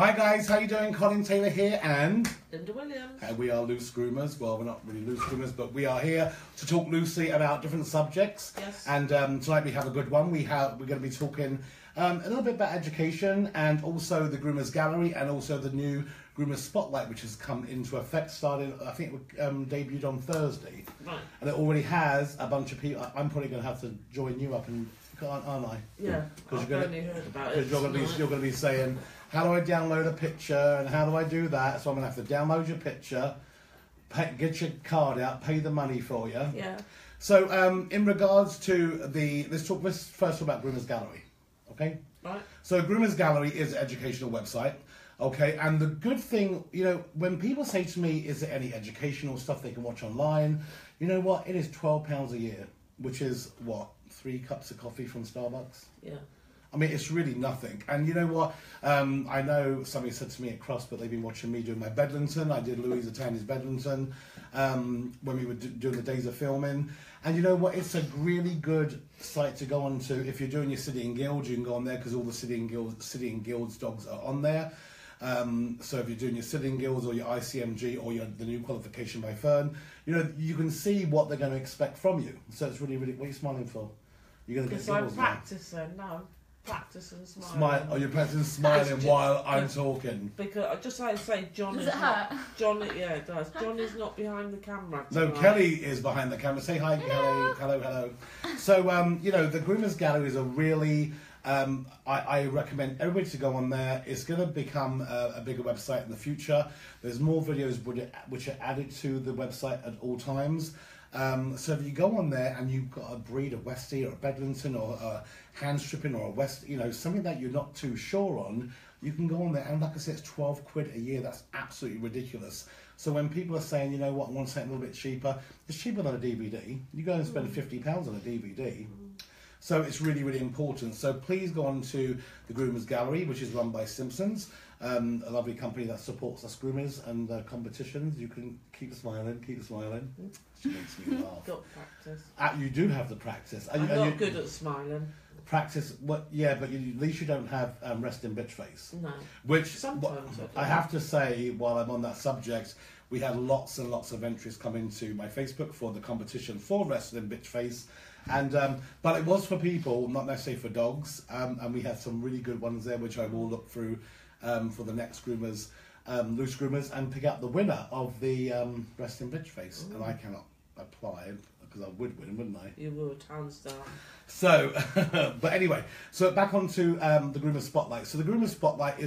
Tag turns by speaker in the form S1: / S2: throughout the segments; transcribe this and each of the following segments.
S1: Hi guys, how you doing? Colin Taylor here and
S2: Linda Williams.
S1: We are loose groomers. Well, we're not really loose groomers, but we are here to talk loosely about different subjects.
S2: Yes.
S1: And tonight we have a good one. We're going to be talking a little bit about education and also the Groomers Gallery and also the new Groomers Spotlight, which has come into effect. Started, I think, it debuted on Thursday.
S2: Right.
S1: And it already has a bunch of people. I'm probably going to have to join you up and aren't I?
S2: Yeah.
S1: Because
S2: I've only heard about it.
S1: you're going to be saying, how do I download a picture and how do I do that? So I'm going to have to download your picture, get your card out, pay the money for you.
S2: Yeah.
S1: So in regards to let's first talk about Groomers Gallery, okay?
S2: Right.
S1: So Groomers Gallery is an educational website, okay? And the good thing, when people say to me, is there any educational stuff they can watch online? You know what? It is £12 a year, which is what? 3 cups of coffee from Starbucks?
S2: Yeah.
S1: I mean, it's really nothing. And you know what? I know somebody said to me at Cross, but they've been watching me doing my Bedlington. I did Louisa Tandy's Bedlington when we were doing the days of filming. And you know what? It's a really good site to go on to. If you're doing your City and Guilds, you can go on there because all the City and Guilds dogs are on there. So if you're doing your City and Guilds or your ICMG or the new qualification by Fern, you can see what they're going to expect from you. So it's really, really, what are you smiling for? You're going to get
S2: Because I'm practicing now. Practicing smiling.
S1: Smile. Oh, you're practicing smiling while I'm talking.
S2: Because I just like to say, John
S3: Does
S2: is
S3: it hurt?
S2: John, yeah, it does. John is not behind the camera
S1: No,
S2: tonight.
S1: Kelly is behind the camera. Say hi, Kelly. Hello. So, the Groomers Gallery is a really, I recommend everybody to go on there. It's going to become a bigger website in the future. There's more videos which are added to the website at all times. So if you go on there and you've got a breed, a Westie or a Bedlington or a hand stripping or a West, something that you're not too sure on, you can go on there. And like I said, it's 12 quid a year. That's absolutely ridiculous. So when people are saying, you know what, I want something a little bit cheaper, it's cheaper than a DVD. You go and spend £50 on a DVD. So it's really, really important. So please go on to the Groomers Gallery, which is run by Simpsons, a lovely company that supports us groomers and competitions. You can keep smiling. She makes me laugh.
S2: Got practice.
S1: You do have the practice.
S2: I'm not good at smiling.
S1: Practice, yeah, but at least you don't have resting bitch face.
S2: No.
S1: Which
S2: sometimes
S1: I have to say, while I'm on that subject, we had lots and lots of entries come into my Facebook for the competition for wrestling bitch face. And but it was for people, not necessarily for dogs, and we had some really good ones there, which I will look through for the next Groomers, Loose Groomers, and pick out the winner of the Resting Bitch Face. And I cannot apply because I would win, wouldn't I?
S2: You would, hands down.
S1: So, but anyway, so back onto the Groomers Spotlight. So the Groomers Spotlight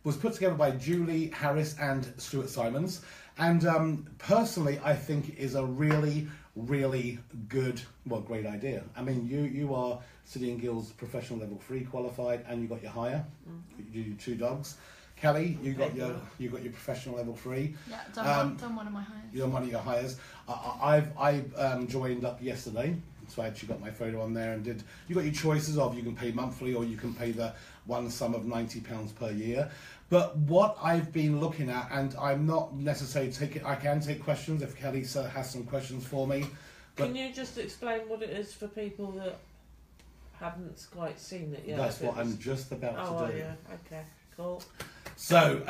S1: was put together by Julie Harris and Stuart Simons, and personally, I think is a really good, great idea. I mean, you are City and Guilds professional level 3 qualified, and you got your hire. You do 2 dogs. Kelly, you got your professional level 3.
S3: Yeah, done one of my hires.
S1: You're one of your hires. I joined up yesterday, so I actually got my photo on there and did. You got your choices of you can pay monthly or you can pay the one sum of £90 per year. But what I've been looking at, and I'm not necessarily I can take questions if Kelly has some questions for me. But
S2: can you just explain what it is for people that haven't quite seen it yet?
S1: That's what I'm just about to do.
S2: Oh, yeah, okay, cool.
S1: So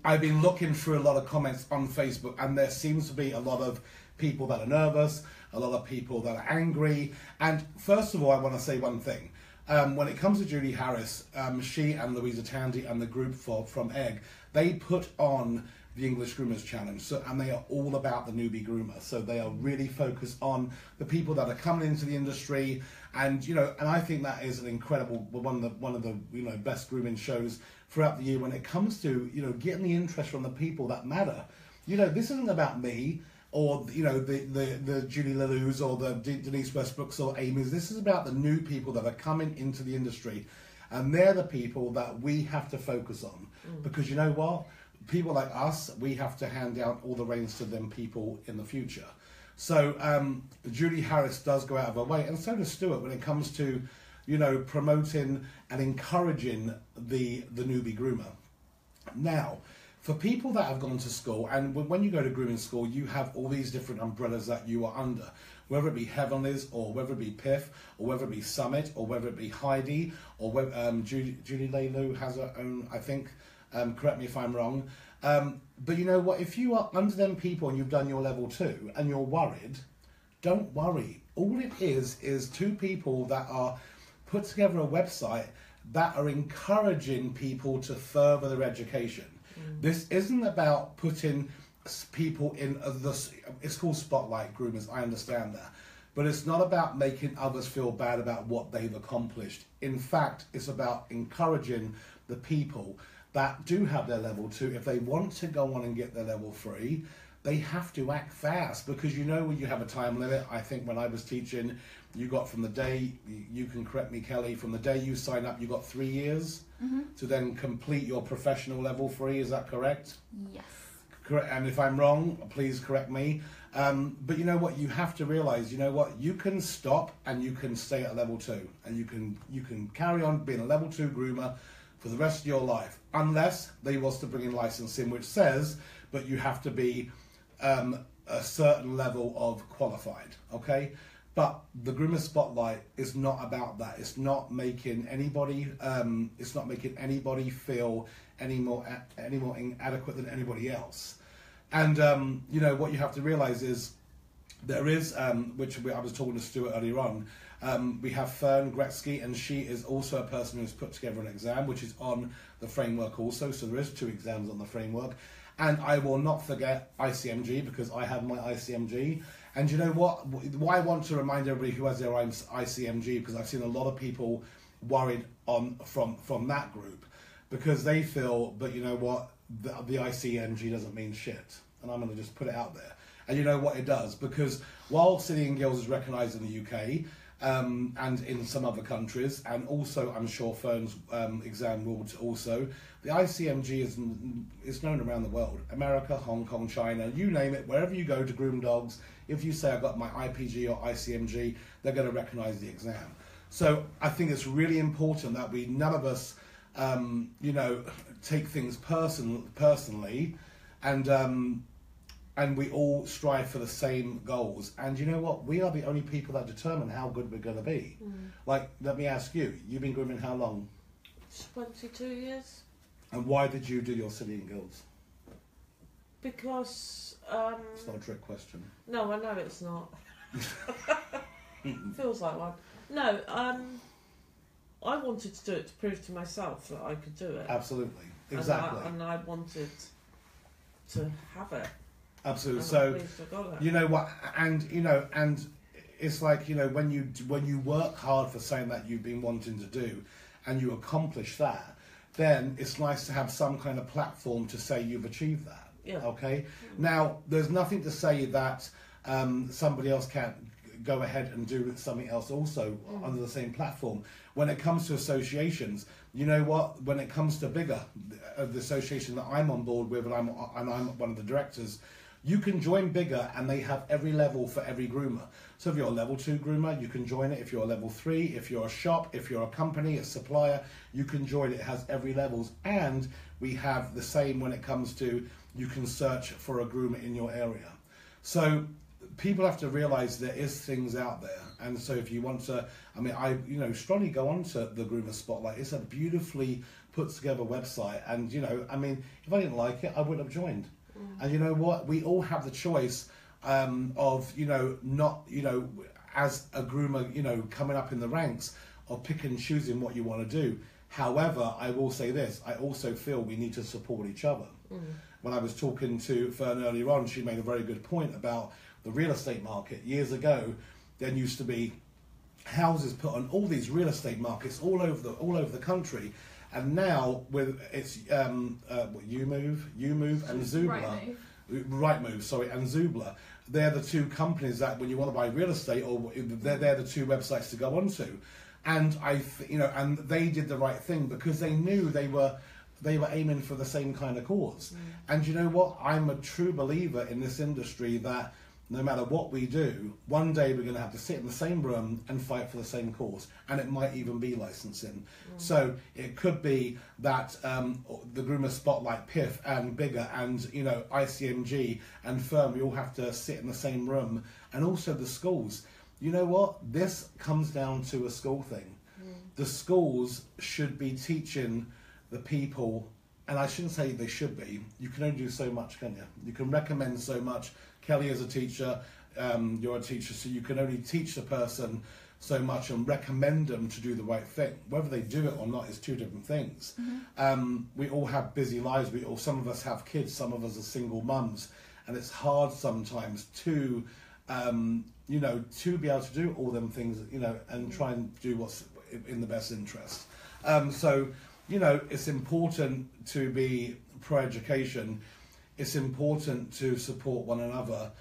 S1: I've been looking through a lot of comments on Facebook, and there seems to be a lot of people that are nervous, a lot of people that are angry. And first of all, I want to say one thing. When it comes to Julie Harris, she and Louisa Tandy and the group from Egg, they put on the English Groomers Challenge, and they are all about the newbie groomer. So they are really focused on the people that are coming into the industry, and and I think that is an incredible one of the best grooming shows throughout the year when it comes to getting the interest from the people that matter. This isn't about me or the Julie Lalous or the Denise Westbrooks or Amy's. This is about the new people that are coming into the industry, and they're the people that we have to focus on. Because you know what? People like us, we have to hand down all the reins to them people in the future. So Julie Harris does go out of her way, and so does Stuart when it comes to promoting and encouraging the newbie groomer. Now, for people that have gone to school, and when you go to grooming school, you have all these different umbrellas that you are under, whether it be Heavenlies, or whether it be Piff, or whether it be Summit, or whether it be Heidi, or whether, Julie Laylu has her own, I think, correct me if I'm wrong. But you know what, if you are under them people and you've done your level 2 and you're worried, don't worry. All it is 2 people that are put together a website that are encouraging people to further their education. This isn't about putting people in it's called Spotlight Groomers, I understand that. But it's not about making others feel bad about what they've accomplished. In fact, it's about encouraging the people that do have their level 2. If they want to go on and get their level 3, they have to act fast, because you know when you have a time limit. I think when I was teaching, you got from the day, you can correct me, Kelly, from the day you sign up, you got 3 years to then complete your professional level 3. Is that correct?
S3: Yes.
S1: Correct. And if I'm wrong, please correct me. But you know what? You have to realise, you know what? You can stop and you can stay at level 2, and you can carry on being a level 2 groomer for the rest of your life, unless they was to bring in licensing, which says, but you have to be a certain level of qualified, okay? But the Groomer Spotlight is not about that. It's not making anybody. It's not making anybody feel any more inadequate than anybody else. And you know what you have to realise is there is, which I was talking to Stuart earlier on. We have Fern Gretzky, and she is also a person who's put together an exam, which is on the framework also. So there is 2 exams on the framework. And I will not forget ICMG, because I have my ICMG. And you know what? Why I want to remind everybody who has their own ICMG, because I've seen a lot of people worried from that group, because they feel, but you know what? The ICMG doesn't mean shit. And I'm going to just put it out there. And you know what it does? Because while City and Guilds is recognised in the UK, and in some other countries, and also I'm sure Fern's exam will also, the ICMG is known around the world. America, Hong Kong, China, you name it, wherever you go to groom dogs, if you say I got my IPG or ICMG, they're going to recognise the exam. So I think it's really important that none of us, you know, take things personally, and we all strive for the same goals. And you know what? We are the only people that determine how good we're going to be. Like, let me ask you, you've been grooming how long?
S2: 22 years.
S1: And why did you do your City and Guilds?
S2: Because...
S1: it's not a trick question.
S2: No, I know it's not. Feels like one. No, I wanted to do it to prove to myself that I could do it.
S1: Absolutely. Exactly.
S2: And I wanted to have it.
S1: Absolutely.
S2: And
S1: so,
S2: I'm pleased I got it.
S1: you know what, and it's like, you know, when you work hard for something that you've been wanting to do, and you accomplish that, then it's nice to have some kind of platform to say you've achieved that.
S2: Yeah.
S1: Okay. Now, there's nothing to say that somebody else can't go ahead and do something else also under the same platform. When it comes to associations, you know what? When it comes to bigger, the association that I'm on board with, and I'm one of the directors, you can join bigger, and they have every level for every groomer. So if you're a level 2 groomer, you can join it. If you're a level 3, if you're a shop, if you're a company, a supplier, you can join it. It has every levels. And we have the same when it comes to, you can search for a groomer in your area. So people have to realise there is things out there. And so if you want to, I mean, strongly go on to the Groomer Spotlight. It's a beautifully put together website. And, you know, I mean, if I didn't like it, I wouldn't have joined. And you know what? We all have the choice of, you know, not, you know, as a groomer, you know, coming up in the ranks, of picking and choosing what you want to do. However, I will say this, I also feel we need to support each other. When I was talking to Fern earlier on, she made a very good point about the real estate market. Years ago, there used to be houses put on all these real estate markets all over the country. And now with it's YouMove and Zoopla, Rightmove, sorry, and Zoopla, they're the 2 companies that when you want to buy real estate, or they're the 2 websites to go onto. And and they did the right thing, because they knew they were aiming for the same kind of cause. And you know what? I'm a true believer in this industry that no matter what we do, one day we're going to have to sit in the same room and fight for the same cause, and it might even be licensing. So it could be that the Groomers Spotlight, PIF and Bigger and ICMG and Firm, we all have to sit in the same room, and also the schools. You know what? This comes down to a school thing. The schools should be teaching the people, and I shouldn't say they should be. You can only do so much, can you? You can recommend so much. Kelly is a teacher, you're a teacher, so you can only teach the person so much and recommend them to do the right thing. Whether they do it or not is two different things. We all have busy lives. Some of us have kids, some of us are single mums, and it's hard sometimes to, to be able to do all them things, and try and do what's in the best interest. So, it's important to be pro-education. It's important to support one another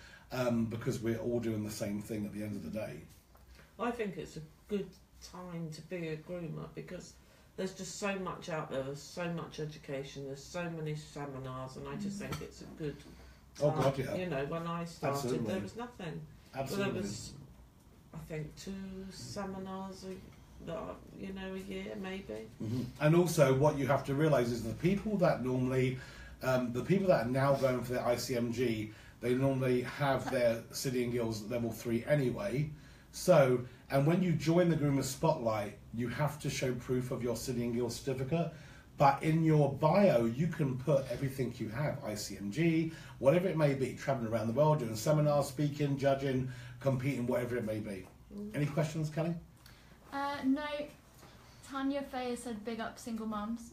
S1: because we're all doing the same thing at the end of the day.
S2: I think it's a good time to be a groomer because there's just so much out there. There's so much education. There's so many seminars, and I just think it's a good time.
S1: Oh God, yeah.
S2: When I started,
S1: Absolutely.
S2: There was nothing.
S1: Absolutely.
S2: Well, there was, I think, 2 seminars a year maybe.
S1: And also, what you have to realise is the people that normally, the people that are now going for their ICMG, they normally have their City and Guilds level 3 anyway. So, and when you join the Groomers Spotlight, you have to show proof of your City and Guild certificate. But in your bio, you can put everything you have, ICMG, whatever it may be, traveling around the world, doing seminars, speaking, judging, competing, whatever it may be. Any questions, Kelly?
S3: No. Tanya Faye said big up single mums.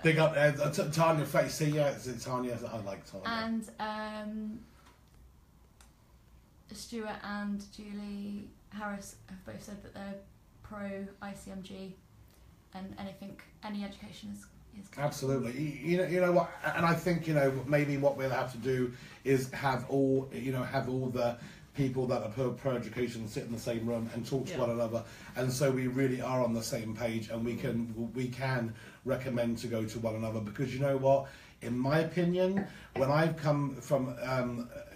S1: Big up Tanya Faye. See, yeah, it's Tanya. I like Tanya.
S3: And Stuart and Julie Harris have both said that they're pro ICMG, and any education is good.
S1: Absolutely. You know what, and I think maybe what we'll have to do is have all the people that are pro education sit in the same room and talk to one another, and so we really are on the same page, and we can recommend to go to one another, because you know what, in my opinion, when I've come from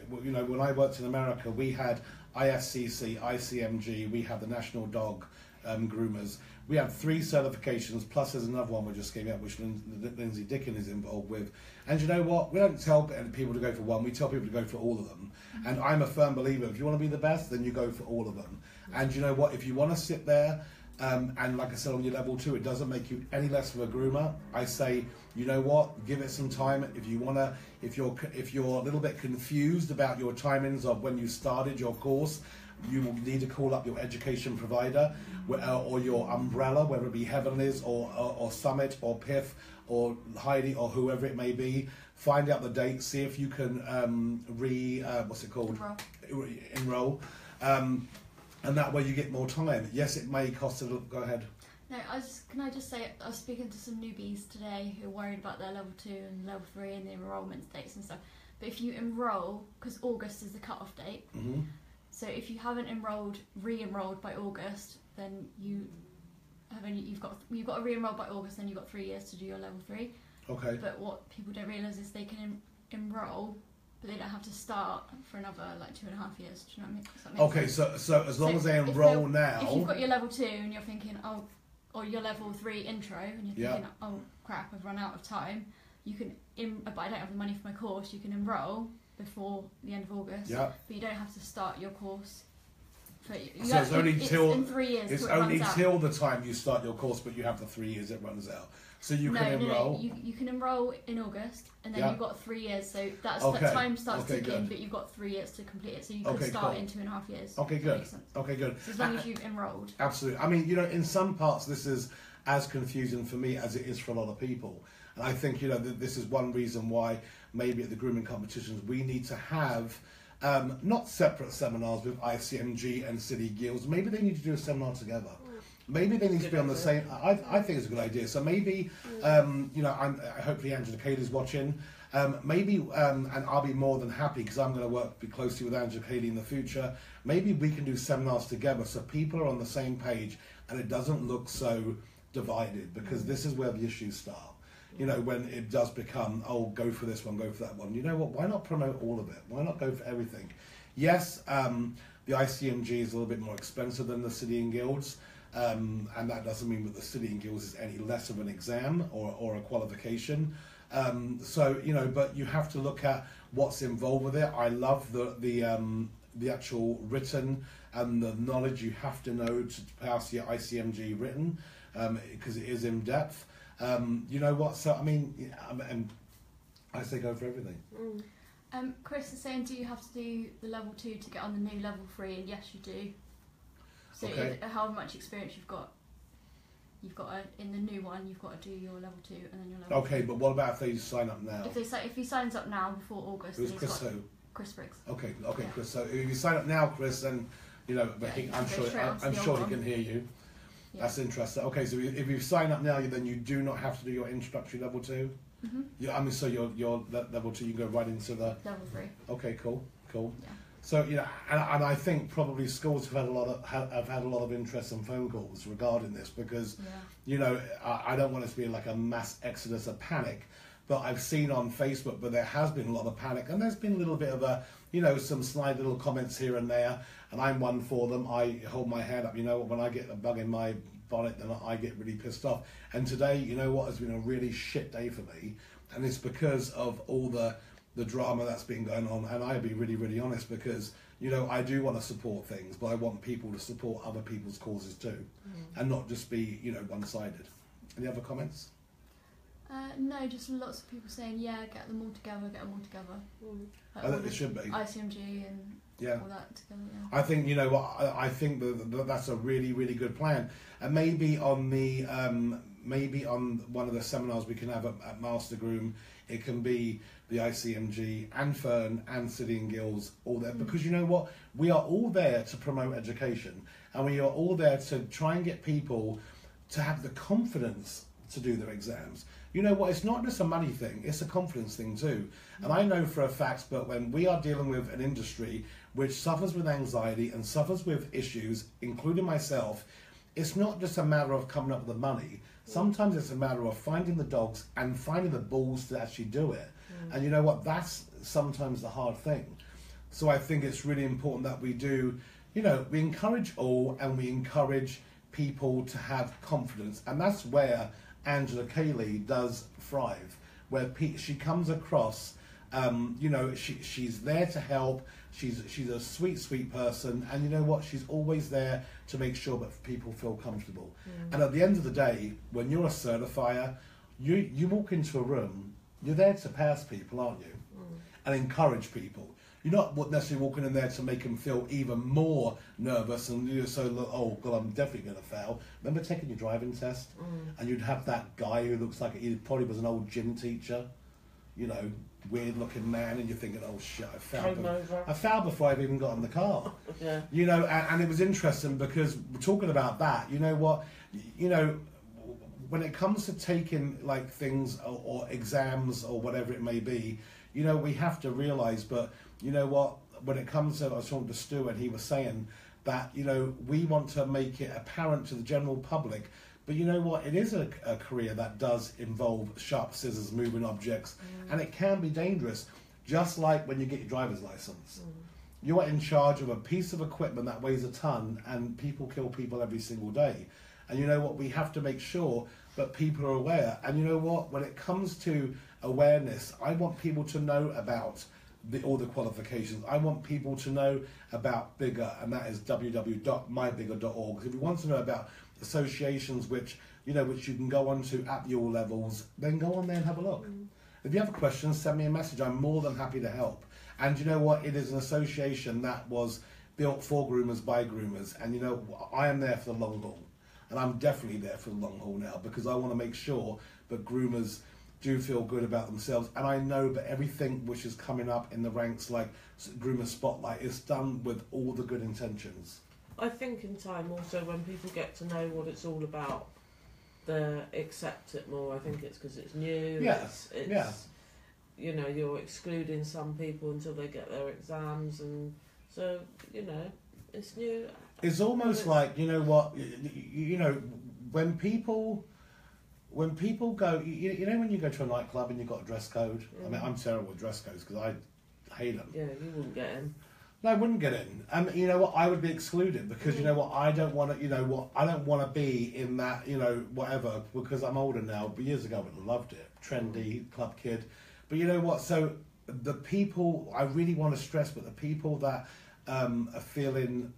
S1: when I worked in America, we had ISCC, ICMG, we had the National Dog Groomers. We have 3 certifications, plus there's another one we just came out, which Lindsay Dickin is involved with. And you know what? We don't tell people to go for one, we tell people to go for all of them. And I'm a firm believer, if you want to be the best, then you go for all of them. And you know what? If you want to sit there, and like I said, on your level 2, it doesn't make you any less of a groomer. I say, you know what? Give it some time. If you're a little bit confused about your timings of when you started your course, you will need to call up your education provider or your umbrella, whether it be Heavenlies or Summit or PIF or Heidi or whoever it may be. Find out the date, see if you can enroll. And that way you get more time. Yes, it may cost a little. Go ahead.
S3: No, can I just say, I was speaking to some newbies today who are worried about their level 2 and level 3 and the enrolment dates and stuff. But if you enrol, because August is the cut-off date, so if you haven't re-enrolled by August, then you've got to re-enroll by August, then you've got 3 years to do your level 3.
S1: Okay.
S3: But what people don't realise is they can enrol, but they don't have to start for another 2.5 years. Do you know what I mean? Does that make
S1: Okay,
S3: sense?
S1: so as long as they enrol now.
S3: If you've got your level 2 and you're thinking, or your level 3 intro, and you're thinking, oh crap, I've run out of time, you can, but I don't have the money for my course, you can enrol before the end of August, but you don't have to start your course. So it's only in 3 years.
S1: It's only till the time you start your course, but you have the 3 years it runs out. So you can enrol.
S3: No. You can enrol in August, and then you've got 3 years. So that time starts ticking, but you've got 3 years to complete it. So you can start in 2.5 years.
S1: Okay, good. Okay, good.
S3: So as long as you've enrolled.
S1: Absolutely. I mean, in some parts this is as confusing for me as it is for a lot of people. And I think, this is one reason why maybe at the grooming competitions we need to have not separate seminars with ICMG and City Guilds. Maybe they need to do a seminar together. Maybe they need to be on the same. I think it's a good idea. So maybe, hopefully Angela Cayley's watching. Maybe, and I'll be more than happy because I'm going to work closely with Angela Cayley in the future. Maybe we can do seminars together so people are on the same page and it doesn't look so divided, because this is where the issues start. When it does become, go for this one, go for that one. You know what? Why not promote all of it? Why not go for everything? yes, the ICMG is a little bit more expensive than the City and Guilds, and that doesn't mean that the City and Guilds is any less of an exam or a qualification. So, you know, but you have to look at what's involved with it. I love the actual written and the knowledge you have to know to pass your ICMG written, because it is in depth. You know what? So I mean, and I say go for everything.
S3: Chris is saying, do you have to do the level 2 to get on the new level 3? And yes, you do. So
S1: Okay.
S3: however much experience you've got in the new one, you've got to do your level 2 and then your level.
S1: Okay, but what about if they sign up now?
S3: If he signs up now before August,
S1: Who's
S3: then
S1: Chris?
S3: got
S1: Who?
S3: Chris Briggs.
S1: Okay,
S3: Yeah.
S1: Chris. So if you sign up now, Chris, then you know, but
S3: Yeah, you
S1: I'm
S3: can
S1: sure
S3: go straight onto
S1: I'm
S3: the
S1: sure
S3: old
S1: he can
S3: one.
S1: hear you.
S3: Yeah.
S1: That's interesting. Okay, so if you sign up now, then you do not have to do your introductory level 2.
S3: Mhm.
S1: Yeah, I mean, so your level 2, you go right into the.
S3: Level 3.
S1: Okay, cool.
S3: Yeah.
S1: So you know, and I think probably schools have had a lot of interest and phone calls regarding this because
S3: Yeah.
S1: you know I don't want it to be like a mass exodus of panic, but I've seen on Facebook, but there has been a lot of panic, and there's been a little bit of a, you know, some snide little comments here and there, and I'm one for them. I hold my hand up. You know, when I get a bug in my bonnet, then I get really pissed off. And today, you know what, has been a really shit day for me, and it's because of all the drama that's been going on. And I'll be really, really honest, because you know I do want to support things, but I want people to support other people's causes too, and not just be, you know, one-sided. Any other comments?
S3: No, just lots of people saying, yeah, get them all together. Like
S1: I
S3: all
S1: think
S3: the
S1: it should be.
S3: ICMG and
S1: Yeah.
S3: all that together. Yeah.
S1: I think, you know what, I think that's a really, really good plan. And maybe on one of the seminars we can have at Master Groom, it can be the ICMG and Fern and City and Guilds all there, because you know what, we are all there to promote education, and we are all there to try and get people to have the confidence to do their exams. You know what, it's not just a money thing, it's a confidence thing too. And I know for a fact, but when we are dealing with an industry which suffers with anxiety and suffers with issues, including myself, it's not just a matter of coming up with the money. Sometimes it's a matter of finding the dogs and finding the balls to actually do it. And you know what, that's sometimes the hard thing. So I think it's really important that we do, you know, we encourage all, and we encourage people to have confidence. And that's where Angela Cayley does thrive, where she comes across, you know, she's there to help. She's a sweet, sweet person, and you know what? She's always there to make sure that people feel comfortable. And at the end of the day, when you're a certifier, you walk into a room, you're there to pass people, aren't you? And encourage people. You're not necessarily walking in there to make them feel even more nervous and you're so, oh God, I'm definitely going to fail. Remember taking your driving test? And you'd have that guy who looks like he probably was an old gym teacher, you know, weird looking man, and you're thinking, oh shit, I failed before I've even got in the car.
S2: Yeah.
S1: You know, and it was interesting because we're talking about that. You know what, you know, when it comes to taking like things or exams or whatever it may be, you know, we have to realise, but you know what, when it comes to, I was talking to Stu and he was saying that, you know, we want to make it apparent to the general public, but you know what, it is a career that does involve sharp scissors, moving objects, and it can be dangerous, just like when you get your driver's license. You are in charge of a piece of equipment that weighs a ton, and people kill people every single day. And you know what, we have to make sure that people are aware. And you know what, when it comes to awareness, I want people to know about all the qualifications. I want people to know about Bigger, and that is www.mybigger.org. If you want to know about associations which you can go on to at the all levels, then go on there and have a look. If you have questions, send me a message. I'm more than happy to help. And you know what, it is an association that was built for groomers by groomers, and you know, I am there for the long haul. And I'm definitely there for the long haul now, because I want to make sure that groomers do feel good about themselves. And I know that everything which is coming up in the ranks, like Groomer Spotlight, is done with all the good intentions.
S2: I think in time also, when people get to know what it's all about, they accept it more. I think it's because it's new.
S1: Yes.
S2: It's you know, you're excluding some people until they get their exams, and so, you know, it's new.
S1: It's almost like, you know what, you know, when people go, you know, when you go to a nightclub and you've got a dress code. I mean, I'm terrible with dress codes because I hate them.
S2: Yeah, you wouldn't get in.
S1: No, I wouldn't get in. You know what? I would be excluded because you know what? I don't want to. You know what? I don't want to be in that. You know, whatever. Because I'm older now. But years ago, I would have loved it. Trendy club kid. But you know what? So the people I really want to stress, but the people that are feeling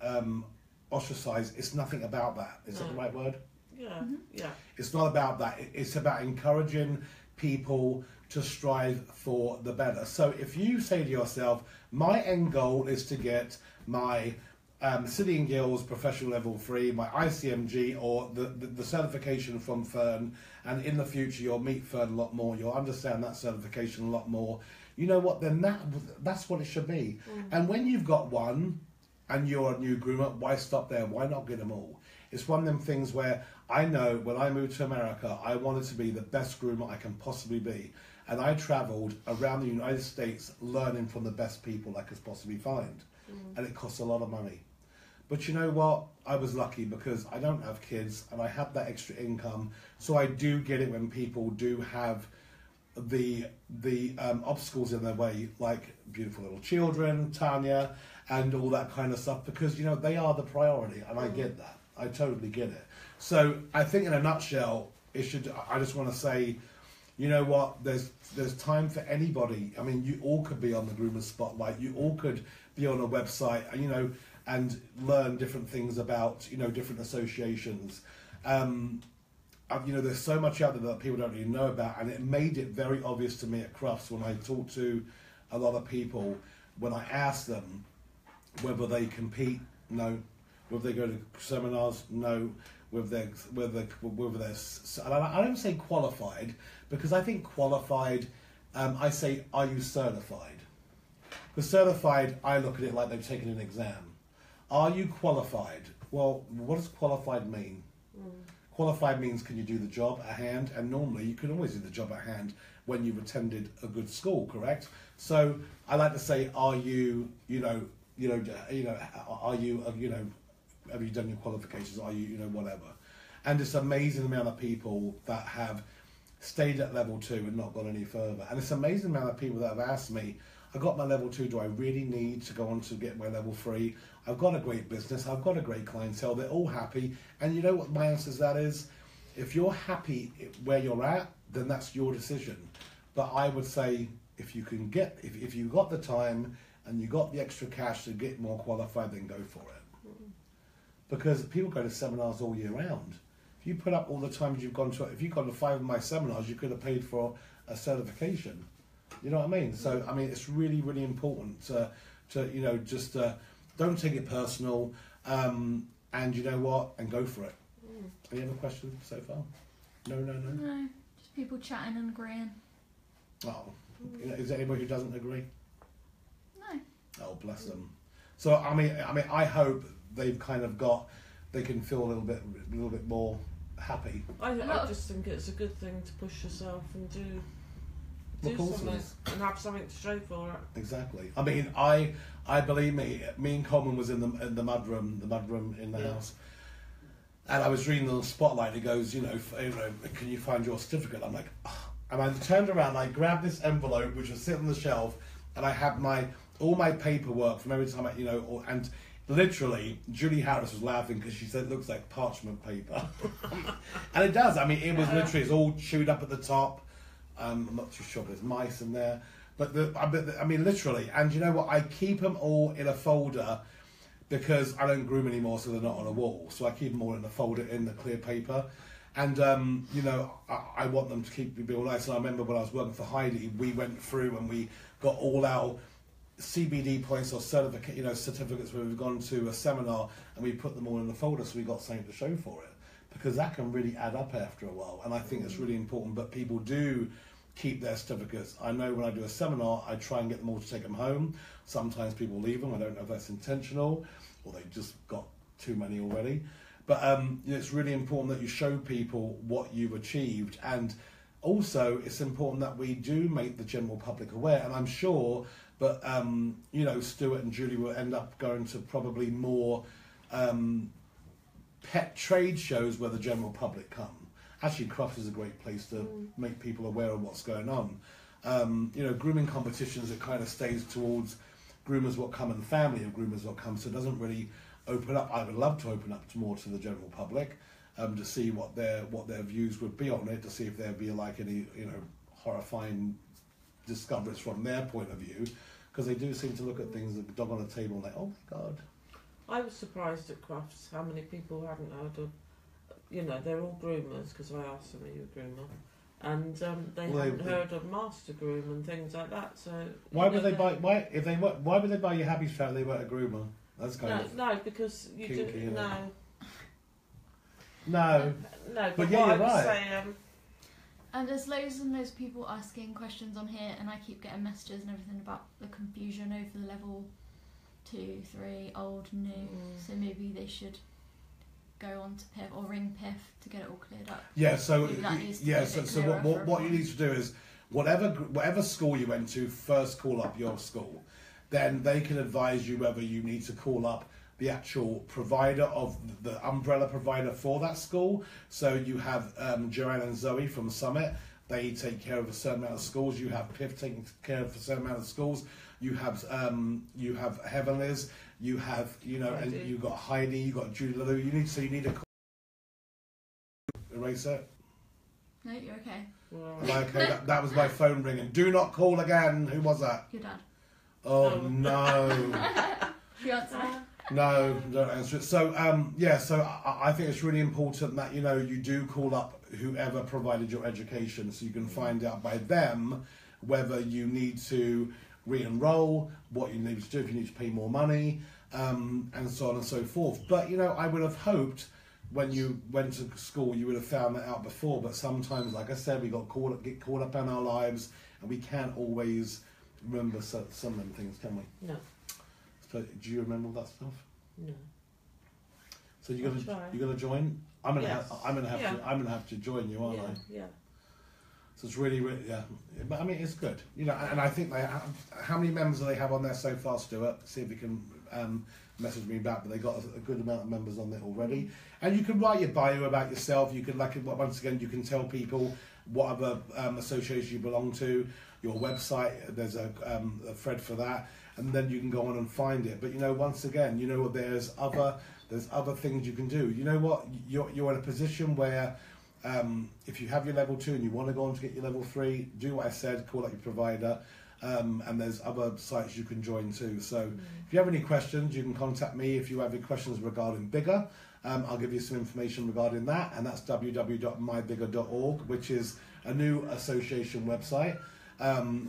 S1: ostracized, it's nothing about that. Is that the right word?
S2: Yeah, yeah.
S1: It's not about that. It's about encouraging people to strive for the better. So if you say to yourself, my end goal is to get my City and Guilds Professional Level 3, my ICMG, or the certification from Fern, and in the future you'll meet Fern a lot more, you'll understand that certification a lot more, you know what, then that's what it should be. And when you've got one, and you're a new groomer, why stop there? Why not get them all? It's one of them things where I know when I moved to America, I wanted to be the best groomer I can possibly be. And I travelled around the United States learning from the best people I could possibly find. And it costs a lot of money. But you know what? I was lucky because I don't have kids and I have that extra income. So I do get it when people do have the obstacles in their way, like beautiful little children, Tanya, and all that kind of stuff, because, you know, they are the priority. And I get that. I totally get it. So I think in a nutshell, I just want to say, you know what, there's time for anybody. I mean, you all could be on the Groomers Spotlight. You all could be on a website, you know, and learn different things about, you know, different associations. You know, there's so much out there that people don't really know about, and it made it very obvious to me at Crufts when I talked to a lot of people, when I asked them whether they compete, no, whether they go to seminars, no, whether they're, and I don't say qualified, because I think qualified, I say, are you certified? Because certified, I look at it like they've taken an exam. Are you qualified? Well, what does qualified mean? Qualified means, can you do the job at hand? And normally you can always do the job at hand when you've attended a good school, correct? So I like to say, are you, are you, have you done your qualifications? Are you, whatever? And it's amazing amount of people that have stayed at level 2 and not gone any further. And it's amazing amount of people that have asked me, I got my level 2, do I really need to go on to get my level 3? I've got a great business, I've got a great clientele, they're all happy. And you know what my answer to that is? If you're happy where you're at, then that's your decision. But I would say, if you can get, if you got the time and you got the extra cash to get more qualified, then go for it. Because people go to seminars all year round. If you put up all the times you've gone to, if you've gone to 5 of my seminars, you could have paid for a certification. You know what I mean? So, I mean, it's really, really important to just don't take it personal, and you know what, and go for it. Any other questions so far? No.
S3: No, just people chatting and agreeing.
S1: Oh, is there anybody who doesn't agree?
S3: No.
S1: Oh, bless them. So, I mean, I hope they've kind of they can feel a little bit more happy.
S2: I just think it's a good thing to push yourself and do something and have something to show for it.
S1: Exactly. I mean, I believe me and Coleman was in the mud room in the house, and I was reading the spotlight. It goes, can you find your certificate? I'm like, oh. And I turned around, I grabbed this envelope which was sitting on the shelf, and I had all my paperwork from every time and literally, Julie Harris was laughing because she said it looks like parchment paper. And it does. I mean, it was literally, it's all chewed up at the top. I'm not too sure there's mice in there. But, I mean, literally. And you know what? I keep them all in a folder because I don't groom anymore, so they're not on a wall. So I keep them all in a folder in the clear paper. And, I want them to be all nice. And I remember when I was working for Heidi, we went through and we got all our CBD points or certificates where we've gone to a seminar, and we put them all in the folder so we got something to show for it, because that can really add up after a while, and I think it's really important. But people do keep their certificates. I know when I do a seminar, I try and get them all to take them home. Sometimes people leave them. I don't know if that's intentional or they just got too many already, but it's really important that you show people what you've achieved. And also it's important that we do make the general public aware, and I'm sure but, Stuart and Julie will end up going to probably more pet trade shows where the general public come. Actually, Crufts is a great place to make people aware of what's going on. Grooming competitions, it kind of stays towards groomers.com and family of groomers.com, so it doesn't really open up. I would love to open up more to the general public, to see what their views would be on it, to see if there'd be like any horrifying discoveries from their point of view, because they do seem to look at things, like a dog on a table, and like, oh my god.
S2: I was surprised at Crufts how many people hadn't heard of. They're all groomers because I asked them, are you a groomer? And they hadn't heard of Master Groom and things like that. So
S1: why would they buy? Why would they buy your Happy Strap if they weren't a groomer? That's kind of
S2: no, because you
S1: kinky,
S2: do no.
S1: No.
S2: No,
S1: but yeah,
S2: what
S1: you're
S2: I would
S1: right.
S2: say,
S3: And there's loads and loads of people asking questions on here, and I keep getting messages and everything about the confusion over the level 2, 3, old, new. So maybe they should go on to PIF or ring PIF to get it all cleared up.
S1: Yeah. So
S3: Maybe that needs to be
S1: yeah.
S3: a
S1: So
S3: bit
S1: so
S3: clearer for
S1: what you
S3: everyone.
S1: need to do is whatever school you went to, first call up your school. Then they can advise you whether you need to call up the actual provider of the umbrella provider for that school. So you have Joanne and Zoe from Summit. They take care of a certain amount of schools. You have PIF taking care of a certain amount of schools. You have Heavenlies. You have and you got Heidi. You got Judy Lou. You need a eraser.
S3: No, you're okay.
S1: Like that was my phone ringing. Do not call again. Who was that?
S3: Your dad.
S1: Oh no.
S3: You answer it.
S1: No, don't answer it. So, so I think it's really important that, you do call up whoever provided your education, so you can find out by them whether you need to re-enroll, what you need to do, if you need to pay more money, and so on and so forth. But, I would have hoped when you went to school, you would have found that out before. But sometimes, like I said, we get caught up in our lives, and we can't always remember some of them things, can we?
S2: no,
S1: So, do you remember all that stuff?
S2: no.
S1: So you're gonna join? I'm gonna have to join you, aren't I?
S2: Yeah.
S1: So it's really, yeah. But I mean, it's good, and I think they have, how many members do they have on there so far, Stuart? See if you can message me back. But they got a good amount of members on there already, and you can write your bio about yourself. You can once again, you can tell people what other association you belong to, your website. There's a thread for that. And then you can go on and find it. But once again, there's other things you can do. You know what? You're in a position where if you have your level 2 and you want to go on to get your level 3, do what I said. Call up your provider, and there's other sites you can join too. So if you have any questions, you can contact me. If you have any questions regarding Bigger, I'll give you some information regarding that, and that's www.mybigger.org, which is a new association website.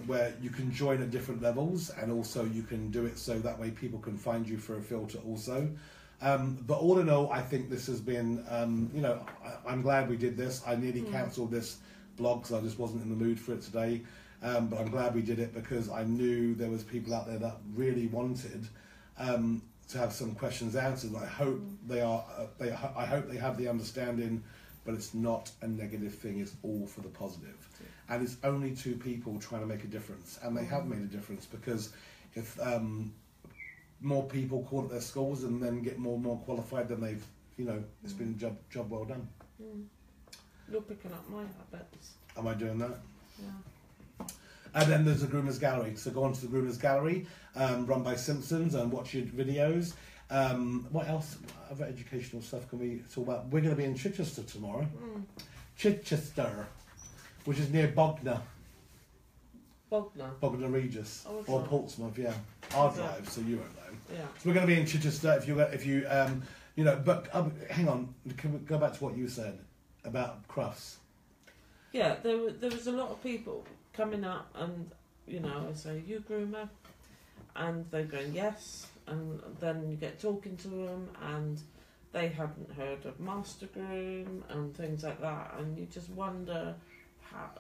S1: Where you can join at different levels, and also you can do it so that way people can find you for a filter also. But all in all, I think this has been, I'm glad we did this. I nearly cancelled this blog because I just wasn't in the mood for it today. But I'm glad we did it because I knew there was people out there that really wanted to have some questions answered. I hope they are. I hope they have the understanding, but it's not a negative thing. It's all for the positive. And it's only 2 people trying to make a difference, and they have made a difference, because if more people call at their schools and then get more and more qualified, then they've, it's been a job well done.
S2: You're picking up my habits.
S1: Am I doing that?
S2: Yeah.
S1: And then there's the Groomers Gallery. So go on to the Groomers Gallery, run by Simpsons, and watch your videos. What else? What other educational stuff can we talk about? We're going to be in Chichester tomorrow. Chichester, which is near Bognor Regis,
S2: Oh,
S1: or
S2: right.
S1: Portsmouth. Yeah, our
S2: Is it?
S1: drive, so you won't know.
S2: Yeah.
S1: So we're going to be in Chichester. But hang on. Can we go back to what you said about Crufts?
S2: Yeah, there was a lot of people coming up, and I say, "You groomer," and they're going yes, and then you get talking to them, and they hadn't heard of Master Groom and things like that, and you just wonder how,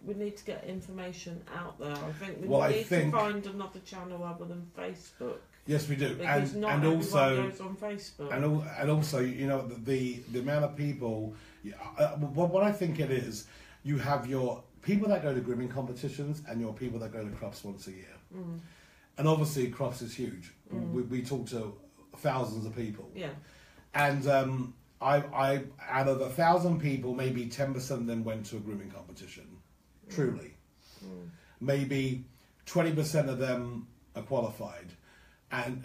S2: we need to get information out there. I think we need to find another channel other than Facebook.
S1: Yes, we do,
S2: Because not
S1: and
S2: everyone
S1: also
S2: goes on Facebook.
S1: and also, the amount of people. What I think it is, you have your people that go to grooming competitions and your people that go to Crufts once a year. And obviously, Crufts is huge. We talk to thousands of people.
S2: Yeah.
S1: And I out of 1,000 people, maybe 10% of them went to a grooming competition. Truly, maybe 20% of them are qualified and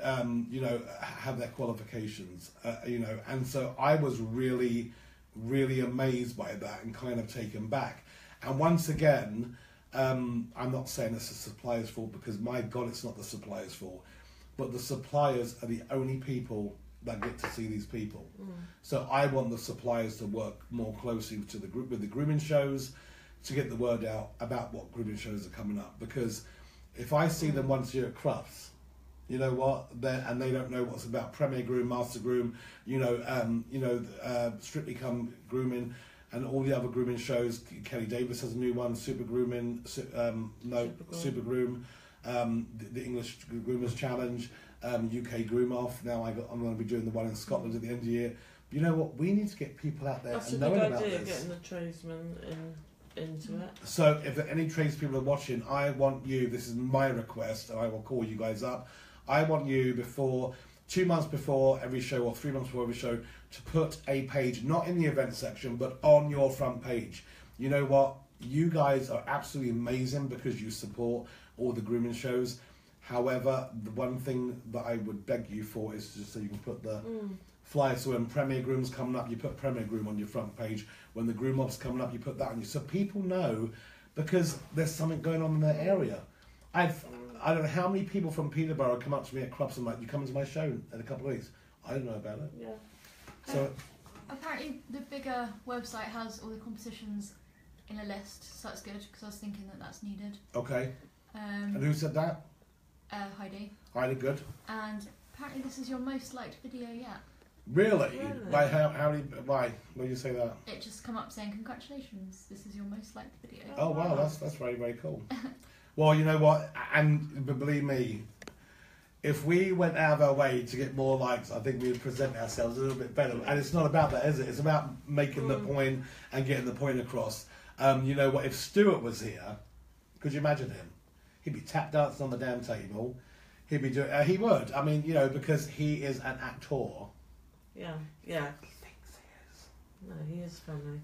S1: have their qualifications, and so I was really, really amazed by that and kind of taken back. And once again, I'm not saying it's the supplier's fault, because my God, it's not the supplier's fault, but the suppliers are the only people that get to see these people. So I want the suppliers to work more closely to the group with the grooming shows, to get the word out about what grooming shows are coming up. Because if I see them once a year at Crufts, you know what, and they don't know what's about Premier Groom, Master Groom, Strictly Come Grooming, and all the other grooming shows. Kelly Davis has a new one, Super Grooming, Super Groom, the English Groomers Challenge, UK Groom Off. Now I'm going to be doing the one in Scotland at the end of the year. But you know what? We need to get people out there
S2: That's
S1: and knowing about
S2: idea,
S1: this.
S2: getting the tradesmen into it.
S1: So if any tradespeople are watching, I want you, this is my request, and I will call you guys up. I want you 2 months before every show or 3 months before every show to put a page, not in the event section, but on your front page. You know what? You guys are absolutely amazing because you support all the grooming shows. However, the one thing that I would beg you for is just so you can put the flyer. So when Premier Groom's coming up, you put Premier Groom on your front page. When the Groom Ob's coming up, you put that on you. So people know, because there's something going on in their area. I don't know how many people from Peterborough come up to me at Crufts and like, you come to my show in a couple of weeks. I don't know about it.
S2: Yeah.
S1: So
S3: apparently the bigger website has all the competitions in a list, so that's good, because I was thinking that that's needed.
S1: okay. And who said that?
S3: Heidi.
S1: Heidi, good.
S3: And apparently this is your most liked video yet.
S1: Really?
S2: Really?
S1: Why? Why? Why do you say that?
S3: It just come up saying congratulations, this is your most liked video.
S1: Oh wow, that's very, very cool. Well, you know what? And believe me, if we went out of our way to get more likes, I think we would present ourselves a little bit better. And it's not about that, is it? It's about making the point and getting the point across. You know what? If Stuart was here, could you imagine him? He'd be tap dancing on the damn table. He'd be doing. He would. I mean, because he is an actor.
S2: Yeah.
S1: He thinks he is.
S2: No, he is funny.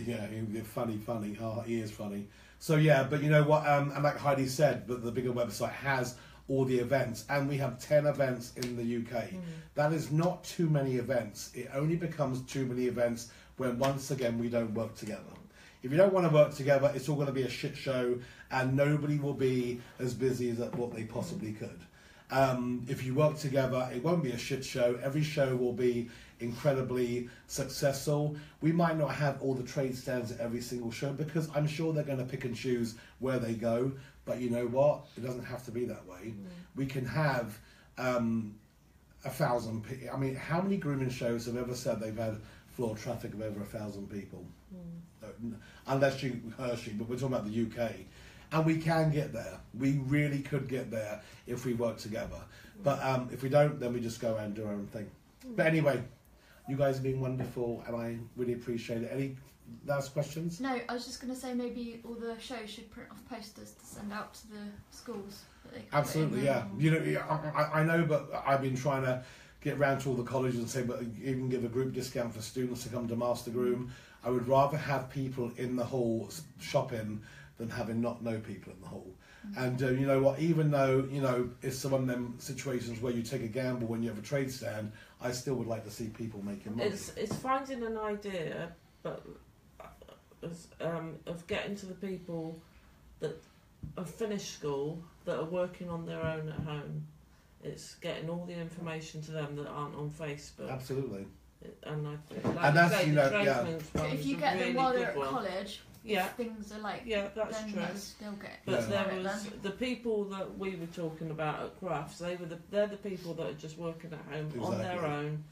S1: Yeah, he's funny. Oh, he is funny. So yeah, but you know what? And like Heidi said, but the bigger website has all the events, and we have 10 events in the UK. That is not too many events. It only becomes too many events when once again we don't work together. If you don't want to work together, it's all going to be a shit show, and nobody will be as busy as what they possibly could. If you work together, it won't be a shit show. Every show will be incredibly successful. We might not have all the trade stands at every single show, because I'm sure they're going to pick and choose where they go. But you know what? It doesn't have to be that way. We can have 1,000 people. I mean, how many grooming shows have ever said they've had floor traffic of over 1,000 people? Unless Hershey, but we're talking about the UK. And we can get there. We really could get there if we work together. But if we don't, then we just go out and do our own thing. But anyway, you guys have been wonderful, and I really appreciate it. Any last questions?
S3: No, I was just going to say maybe all the shows should print off posters to send out to the schools. That they can
S1: Absolutely, yeah. I know, but I've been trying to get round to all the colleges and say, but even give a group discount for students to come to Master Groom. I would rather have people in the hall shopping than having no people in the hall. And you know what, even though, it's one of them situations where you take a gamble when you have a trade stand, I still would like to see people making money.
S2: It's finding an idea, but of getting to the people that have finished school, that are working on their own at home. It's getting all the information to them that aren't on Facebook.
S1: Absolutely.
S2: And I think,
S1: And that's,
S2: say,
S1: yeah.
S3: So if you get them while they're at college,
S2: yeah,
S3: things are like,
S2: that's
S3: then
S2: true.
S3: They'll get.
S2: But there was the people that we were talking about at Crufts. They're the people that are just working at home on their own.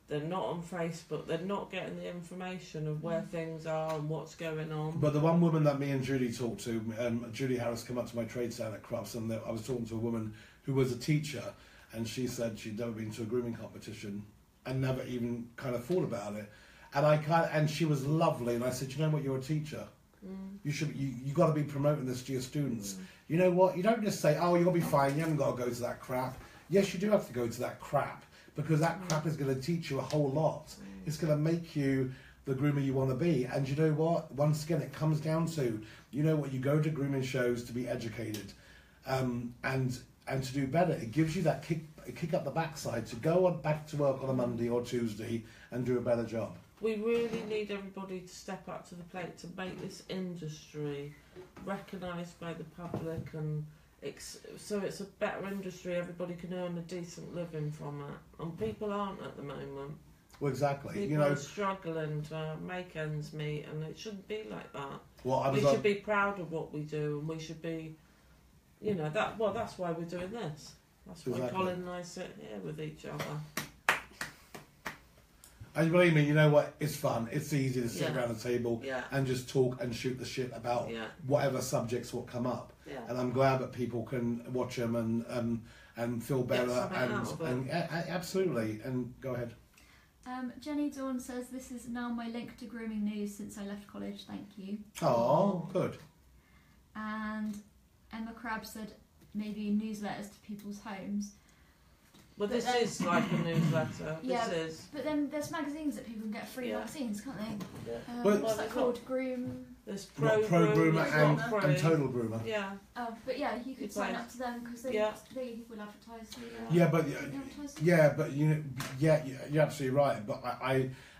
S2: They're not on Facebook. They're not getting the information of where things are and what's going on.
S1: But the one woman that me and Julie talked to, Julie Harris, came up to my trade stand at Crufts, and I was talking to a woman who was a teacher, and she said she'd never been to a grooming competition and never even kind of thought about it. And she was lovely, and I said, you know what, you're a teacher. You got to be promoting this to your students. You know what? You don't just say, oh, you'll be fine. You haven't got to go to that crap. Yes, you do have to go to that crap, because that crap is going to teach you a whole lot. It's going to make you the groomer you want to be. And you know what? Once again, it comes down to, you know what? You go to grooming shows to be educated, and and to do better. It gives you that kick up the backside to go on back to work on a Monday or Tuesday and do a better job.
S2: We really need everybody to step up to the plate to make this industry recognised by the public, and so it's a better industry. Everybody can earn a decent living from it, and people aren't at the moment.
S1: Well, exactly.
S2: People are struggling to make ends meet, and it shouldn't be like that.
S1: Well,
S2: we should be proud of what we do, and we should be, that. Well, that's why we're doing this. That's why Colin and I sit here with each other.
S1: And believe me, you know what? It's fun. It's easy to sit around the table
S2: Yeah.
S1: and just talk and shoot the shit about whatever subjects will come up.
S2: Yeah.
S1: And I'm glad that people can watch them and feel better. And absolutely. And go ahead.
S3: Jenny Dawn says, this is now my link to grooming news since I left college. Thank you.
S1: Oh, good.
S3: And Emma Crabb said maybe newsletters to people's homes.
S2: Well, this is like a newsletter.
S3: Yeah,
S2: this is.
S3: But then there's magazines that people can get free magazines, can't they?
S2: Yeah.
S3: What's that called? Groom?
S2: There's
S1: Pro Groomer and Total Groomer.
S2: Yeah.
S3: Oh, but yeah, you could sign up to them because they will advertise.
S1: You're absolutely right. But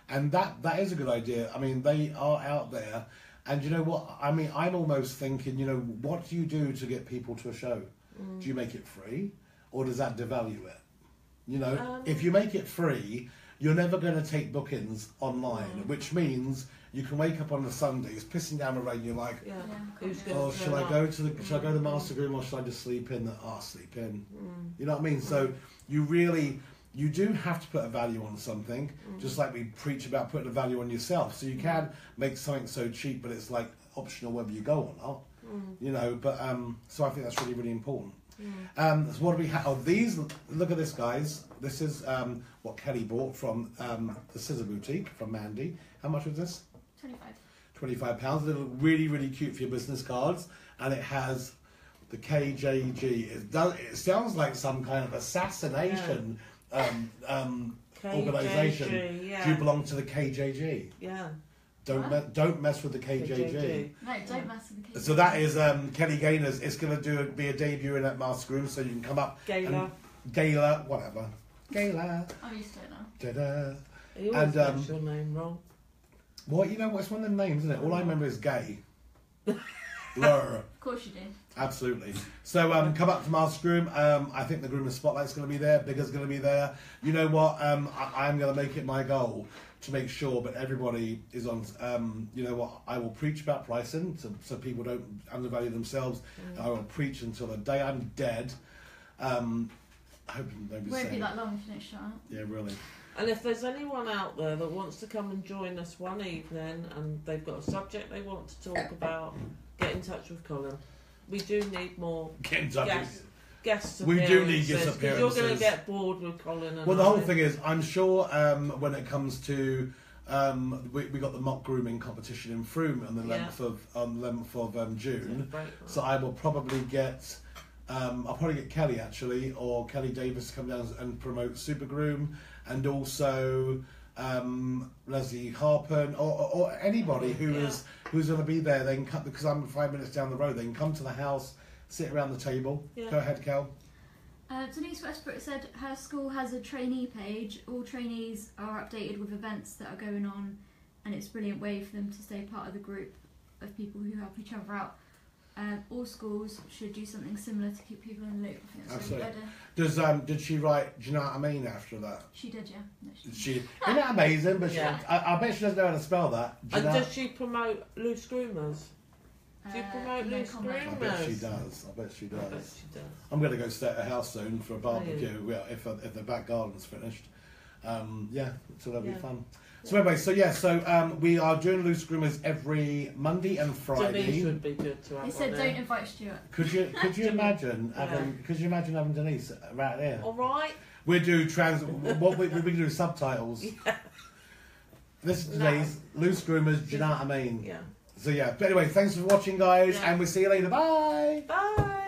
S1: and that is a good idea. I mean, they are out there, and you know what? I mean, I'm almost thinking, what do you do to get people to a show? Do you make it free, or does that devalue it? If you make it free, you're never going to take bookings online, which means you can wake up on a Sunday, it's pissing down the rain, you're like, should I go to the master groom, or should I just sleep in? Sleep in. You know what I mean? So you do have to put a value on something, just like we preach about putting a value on yourself. So you can make something so cheap, but it's like optional whether you go or not. But so I think that's really, really important. So what do we have? Oh, these. Look at this, guys. This is what Kelly bought from the Scissor Boutique from Mandy. How much was this? £25. They look really, really cute for your business cards, and it has the KJG. It sounds like some kind of assassination organisation. Do you belong to the KJG?
S2: Yeah.
S1: Don't mess with the KJG.
S3: No, don't mess with the KJG.
S1: So that is Kelly Gaynor's. It's going to be a debut in that Master Groom, so you can come up. Gayla, whatever. Gayla.
S3: I'm used to it now.
S1: Ta-da.
S2: You always get your name wrong.
S1: Well, it's one of them names, isn't it? All I remember is Gay. Blur.
S3: Of course you do.
S1: Absolutely. So come up to Master Groom. I think the Groomer Spotlight's going to be there. Bigger's going to be there. You know what? I'm going to make it my goal to make sure that everybody is on. You know what? I will preach about pricing so people don't undervalue themselves. I will preach until the day I'm dead. I hope nobody's
S3: won't be that long if you don't shut up.
S1: Yeah, really.
S2: And if there's anyone out there that wants to come and join us one evening and they've got a subject they want to talk about, get in touch with Colin. We do need more guest appearances.
S1: We do need guest appearances.
S2: You're going to get bored with Colin. And
S1: the whole thing is, I'm sure when it comes to, we got the mock grooming competition in Frome on the 11th of June. So I will probably get, I'll probably get Kelly actually, or Kelly Davis to come down and promote Super Groom, and also Leslie Harpen or anybody who's going to be there. They can come, because I'm 5 minutes down the road. They can come to the house, sit around the table. Yeah. Go ahead, Kel.
S3: Denise Westbrook said her school has a trainee page. All trainees are updated with events that are going on, and it's a brilliant way for them to stay part of the group of people who help each other out. All schools should do something similar to keep people in the loop. I think that's really good.
S1: Did she write, do you know what I mean, after that?
S3: She did, yeah. No,
S1: isn't that amazing? But I bet she doesn't know how to spell that.
S2: And does she promote loose groomers? Do you promote loose groomers?
S1: I bet she does. I'm going to go stay at her house soon for a barbecue. Well, if the back garden's finished. So that'll be fun. So anyway, we are doing Loose Groomers every Monday and Friday.
S2: Denise would be good to have.
S3: They said don't invite Stuart.
S1: Could you imagine having Denise right there?
S2: All right.
S1: We do we do subtitles.
S2: Yeah.
S1: This is today's Loose Groomers. Do you know what I mean?
S2: Yeah.
S1: So but anyway, thanks for watching, guys, and we'll see you later. Bye.
S2: Bye.